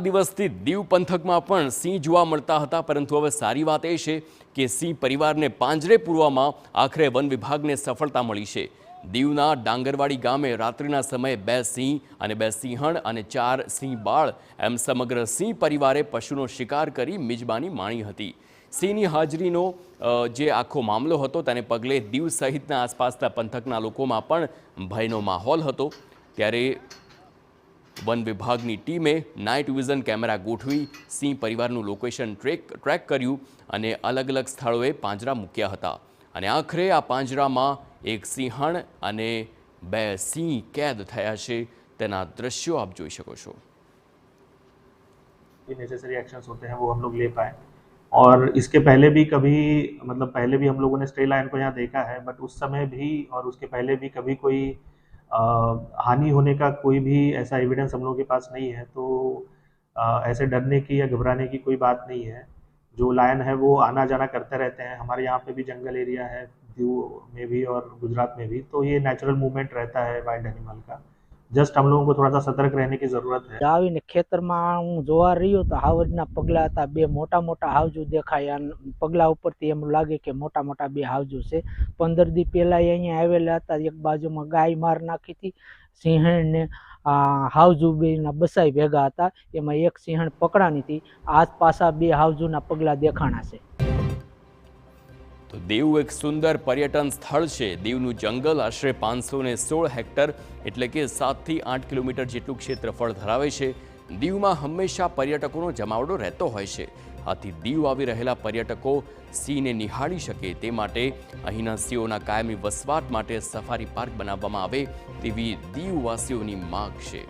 દિવસથી દીવ પંથકમાં પણ સિંહ જોવા મળતા હતા, પરંતુ હવે સારી વાત એ છે કે સિંહ પરિવારને પાંજરે પૂરવામાં આખરે વન વિભાગને સફળતા મળી છે। દીવના ડાંગરવાડી ગામે રાત્રિના સમયે 2 સિંહ અને 2 સિંહણ અને 4 સિંહ બાળ એમ સમગ્ર સિંહ પરિવારે પશુનો શિકાર કરી મિજબાની માણી હતી। સિંહની હાજરીનો જે આખો મામલો હતો તેને પગલે દીવ સહિતના આસપાસના પંથકના લોકોમાં પણ ભયનો માહોલ હતો। ત્યારે વન વિભાગની ટીમે નાઇટ વિઝન કેમેરા ગોઠવી સિંહ પરિવારનું લોકેશન ટ્રેક કર્યું અને અલગ અલગ સ્થળોએ પાંજરા મૂક્યા હતા અને આખરે આ પાંજરામાં એક સિંહણ અને 2 સિંહ કેદ થયા છે। તેના દ્રશ્યો આપ જોઈ શકો છો। नेसेसरी एक्शंस होते हैं वो हम लोग ले पाए। और इसके पहले भी कभी पहले भी हम लोगों ने स्ट्रे लायन को यहाँ देखा है, बट उस समय भी और उसके पहले भी कभी कोई हानि होने का कोई भी ऐसा एविडेंस हम लोगों के पास नहीं है। तो ऐसे डरने की या घबराने की कोई बात नहीं है। जो लायन है वो आना जाना करते रहते हैं। हमारे यहाँ पे भी जंगल एरिया है, दीव में भी और गुजरात में भी, तो ये नेचुरल मूवमेंट रहता है वाइल्ड एनिमल का। जस्ट हम लोगों को थोड़ा सा सतर्क रहने की जरूरत है। आवीने खेतरमां हूँ जोवा रह्यो तो हावजना पगला हता, 2 मोटा मोटा हावजू देखाया। पगला उपरथी एम लागे के मोटा मोटा 2 हावजू छे। 15 दी पहेला अहींया आवेला हता। एक बाजुमां गाय मार नाखी थी। सिंहण ने हावजू बेना बसाई भेगा हता, एमां एक सिंहण पकड़ानी थी। आज पाछा 2 हावजूना पगला देखाणा छे। तो દીવ એક સુંદર પર્યટન સ્થળ છે। દીવનું જંગલ આશરે 516 હેક્ટર એટલે કે 7 થી 8 કિલોમીટર જેટલું ક્ષેત્રફળ ધરાવે છે। દીવમાં હંમેશા પર્યટકોનો જમાવડો રહેતો હોય છે। આથી દીવ આવી રહેલા પર્યટકો સિંહને નિહાળી શકે તે માટે અહીંના સિંહોના કાયમી વસવાટ માટે સફારી પાર્ક બનાવવામાં આવે તેવી દીવવાસીઓની માંગ છે।